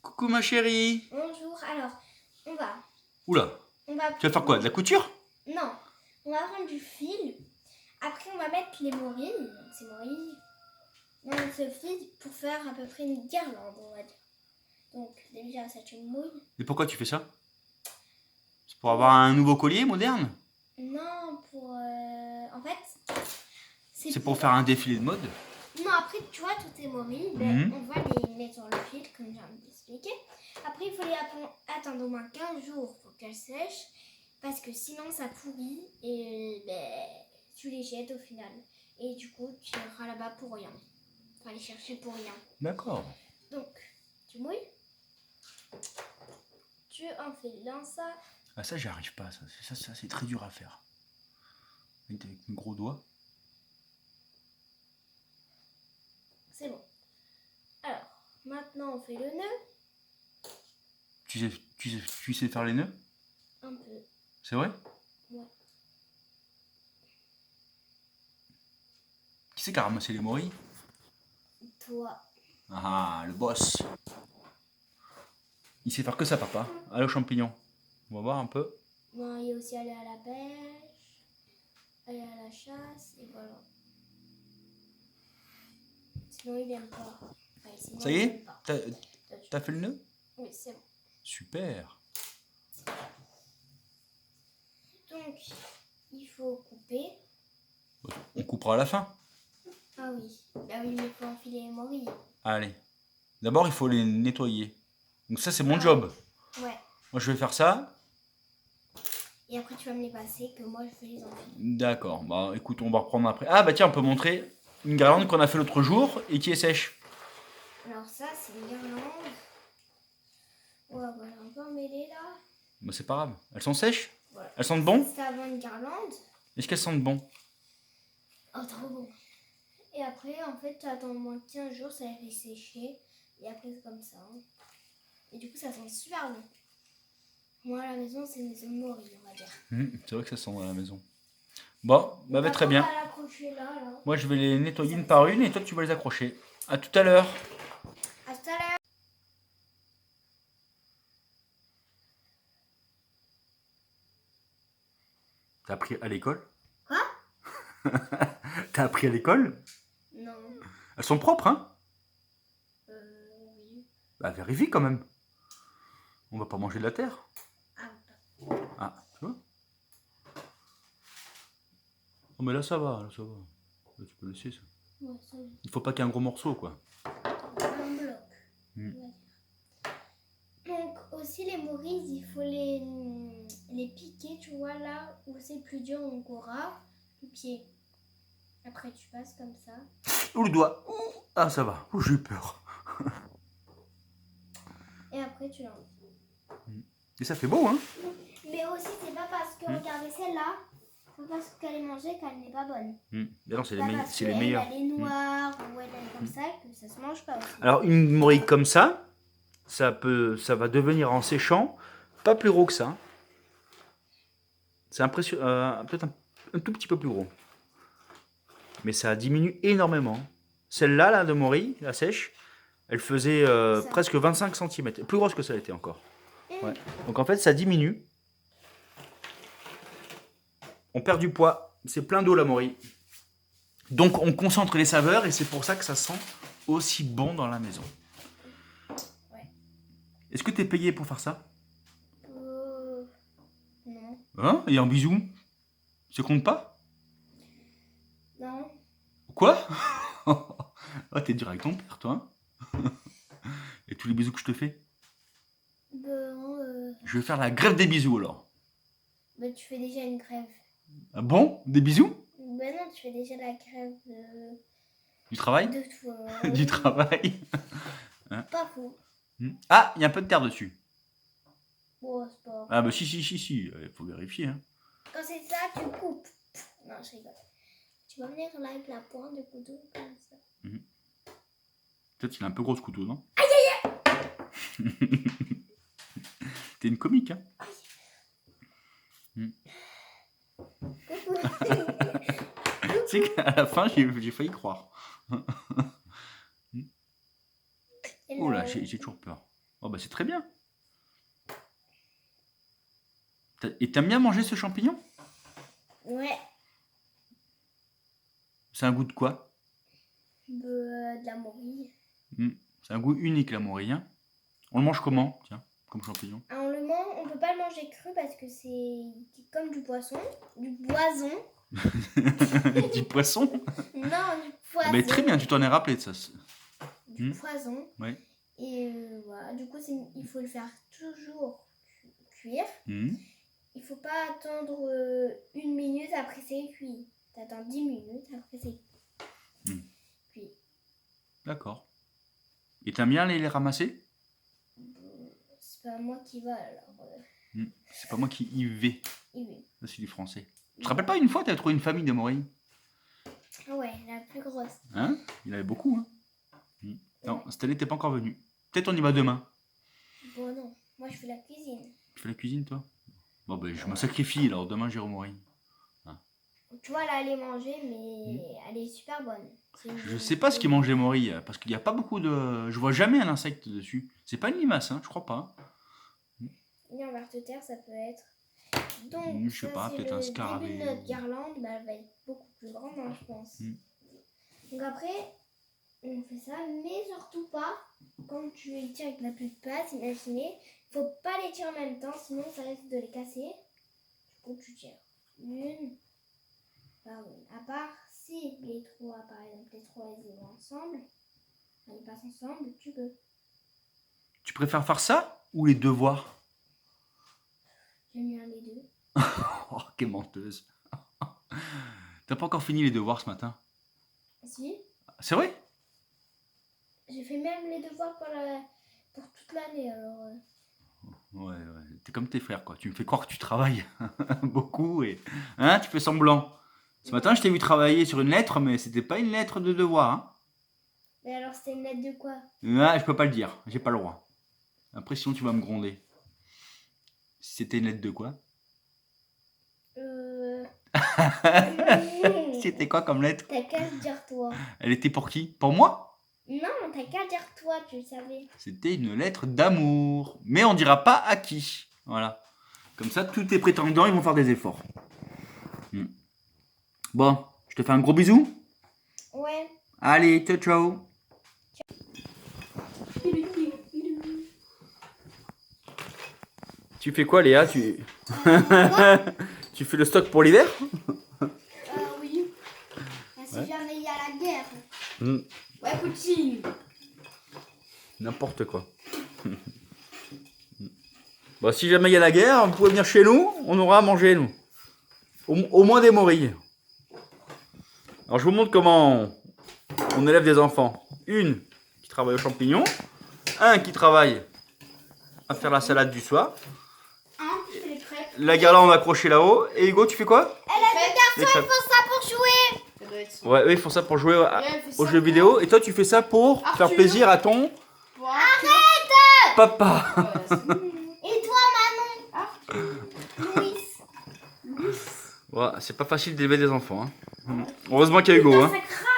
Coucou ma chérie. Bonjour, alors, on va... Oula, On va tu vas faire quoi? De la couture? Non, on va prendre du fil. Après, on va mettre les morilles. Donc, ces morilles dans ce fil pour faire à peu près une guirlande, on va dire. Donc, déjà, ça tu mouilles. Et pourquoi tu fais ça? C'est pour avoir un nouveau collier moderne? Non, pour... En fait, C'est pour faire un défilé de mode? Non, après, tu vois, toutes ces morilles, on va les mettre sur le fil, comme j'ai envie d'expliquer. Après, il faut les attendre au moins 15 jours pour qu'elles sèchent. Parce que sinon, ça pourrit et tu les jettes au final. Et du coup, tu iras là-bas pour rien. Enfin, les chercher pour rien. D'accord. Donc, tu mouilles. Tu enfiles dans ça. Ah ça j'y arrive pas, ça c'est très dur à faire. Avec mes gros doigts. C'est bon. Alors, maintenant, on fait le nœud. Tu sais faire les nœuds? Un peu. C'est vrai? Ouais. Qui c'est qui a ramassé les morilles? Toi. Ah, le boss. Il sait faire que ça, papa. Allez aux champignons. On va voir un peu. Bon, il est aussi allé à la pêche, aller à la chasse, et voilà. Sinon, il aime pas. Enfin, sinon, Ça y il est? aime pas. T'as fait le nœud? Oui, c'est bon. Super. Donc, il faut couper. On coupera à la fin. Ah oui. Bah oui, mais il faut enfiler les morilles. Allez. D'abord, il faut les nettoyer. Donc ça, c'est mon job. Ouais. Moi, je vais faire ça. Et après, tu vas me les passer, que moi, je vais les enfiler. D'accord. Bah, écoute, on va reprendre après. Ah, bah tiens, on peut montrer une guirlande qu'on a fait l'autre jour et qui est sèche. Alors ça, c'est une guirlande. Ouais, voilà, un peu emmêlée, là. Bah, c'est pas grave. Elles sont sèches? Voilà. Elles sentent bon? C'est avant une guirlande. Est-ce qu'elles sentent bon? Oh, trop bon. Et après, en fait, tu attends au moins 15 jours, ça les fait sécher. Et après, c'est comme ça. Hein. Et du coup, ça sent super bon. Moi, à la maison, c'est une maison de morilles, on va dire. C'est vrai que ça sent dans la maison. Bon, bah, très bien. On va l'accrocher là. Moi, je vais les nettoyer une par une et toi, tu vas les accrocher. À tout à l'heure. À tout à l'heure. T'as appris à l'école? Quoi? T'as appris à l'école? Non. Elles sont propres, hein? Oui. Bah, vérifie quand même. On va pas manger de la terre. Ah, tu vois? Oh, mais là, ça va, là, ça va. Là, tu peux laisser ça. Ouais, ça va. Il faut pas qu'il y ait un gros morceau, quoi. Un bloc. Donc, aussi, les morilles, il faut les piquer, tu vois, là où c'est plus dur, on aura le pied. Après, tu passes comme ça. Ouh, le doigt. Ouh. Ah, ça va. Ouh, j'ai eu peur. Et après, tu l'enlèves. Et ça fait beau, hein? Mais aussi, c'est pas parce que, regardez celle-là, c'est pas parce qu'elle est mangée qu'elle n'est pas bonne. Mais non, c'est C'est les meilleurs. Elle est noire ou elle est comme ça que ça se mange pas aussi. Alors, une morille comme ça, ça va devenir en séchant pas plus gros que ça. C'est impressionnant, peut-être un tout petit peu plus gros. Mais ça diminue énormément. Celle-là, là, de morille, la sèche, elle faisait presque 25 cm. Plus grosse que ça l'était encore. Ouais. Donc en fait, ça diminue. On perd du poids. C'est plein d'eau, la morille. Donc on concentre les saveurs et c'est pour ça que ça sent aussi bon dans la maison. Ouais. Est-ce que tu es payé pour faire ça? Non. Hein? Et un bisou? Ça compte pas? Non. Quoi? Ah, t'es dur avec ton père, toi. Hein? Et tous les bisous que je te fais? Je vais faire la grève des bisous alors. Bah, tu fais déjà une grève. Ah bon? Des bisous? Ben non, tu fais déjà la grève Du travail? de toi. Du travail. Hein? Pas faux. Ah, il y a un peu de terre dessus. Bon, c'est pas. Ah bah si, il faut vérifier. Hein. Quand c'est ça, tu coupes. Non, je rigole. Tu vas venir là avec la pointe de couteau comme ça. Peut-être qu'il a un peu gros ce couteau, non? Aïe aïe aïe. T'es une comique, hein? Tu sais qu'à la fin, j'ai failli croire. Oh là, j'ai toujours peur. Oh bah c'est très bien. Et t'aimes bien manger ce champignon? Ouais. C'est un goût de quoi? De la morille. C'est un goût unique la morille, hein. On le mange comment, tiens, comme champignon? Ah, on peut pas le manger cru parce que c'est comme du poisson. Du poison. Du poisson? Non, du poison. Mais très bien, tu t'en es rappelé de ça. Du poison. Oui. Et voilà, du coup, il faut le faire toujours cuire. Il faut pas attendre 1 minute après c'est cuit. T'attends 10 minutes après c'est cuit. D'accord. Et t'aimes bien aller les ramasser? C'est pas moi qui va alors. C'est pas moi qui y vais. Oui. Ça, c'est du français. Tu te rappelles pas une fois, tu as trouvé une famille de morilles? Ah ouais, la plus grosse. Hein? Il y en avait beaucoup, hein? Non, cette année, t'es pas encore venu. Peut-être on y va demain. Bon, non. Moi, je fais la cuisine. Tu fais la cuisine, toi? Bon, ben, je me sacrifie, alors demain, j'irai aux morilles. Tu vois, là, elle est mangée, mais elle est super bonne. Je sais pas ce qu'ils mangent les morilles, parce qu'il n'y a pas beaucoup de... Je vois jamais un insecte dessus. C'est pas une limace, hein, je crois pas. Et en vers de terre, ça peut être... Donc, je sais pas, peut-être un scarabée. Début de notre guirlande, elle va être beaucoup plus grande, hein, je pense. Donc après, on fait ça, mais surtout pas quand tu les tires avec la pluie de pâte. Imaginez, faut pas les tirer en même temps, sinon ça risque de les casser. Du coup, tu tires une par une. À part si les trois, par exemple, les trois ils vont ensemble, ils passent ensemble, tu peux. Tu préfères faire ça ou les devoirs? J'aime bien les deux. Oh, quelle menteuse. T'as pas encore fini les devoirs ce matin? Si. C'est vrai? J'ai fait même les devoirs pour toute l'année, alors... Ouais, t'es comme tes frères, quoi. Tu me fais croire que tu travailles beaucoup et... Hein, tu fais semblant. Ce matin, je t'ai vu travailler sur une lettre, mais c'était pas une lettre de devoir, hein. Mais alors, c'était une lettre de quoi? Ah, je peux pas le dire, j'ai pas le droit. Après, sinon, tu vas me gronder. C'était une lettre de quoi? C'était quoi comme lettre? T'as qu'à le dire toi. Elle était pour qui? Pour moi? Non, t'as qu'à le dire toi, tu le savais. C'était une lettre d'amour. Mais on dira pas à qui. Voilà. Comme ça, tous tes prétendants, ils vont faire des efforts. Bon, je te fais un gros bisou. Ouais. Allez, ciao, ciao. Tu fais quoi, Léa? Tu fais le stock pour l'hiver? Oui. Si jamais il y a la guerre. Ouais, Poutine. N'importe quoi. Bon, si jamais il y a la guerre, vous pouvez venir chez nous, on aura à manger, nous. Au moins des morilles. Alors, je vous montre comment on élève des enfants. Une qui travaille aux champignons, un qui travaille à faire la salade du soir, Les crêpes. la guirlande accrochée là-haut. Et Hugo, tu fais quoi? Elle a Les deux garçons, crêpes. ils font ça pour jouer. Ça doit être ça. Ouais, eux, ils font ça pour jouer elle fait aux ça jeux pour- vidéo. Et toi, tu fais ça pour faire Arthur. plaisir à ton papa. Et toi, Manon? Louis. Ouais, c'est pas facile d'élever des enfants. Hein. Heureusement qu'il y a Hugo. Hein. Ça craque.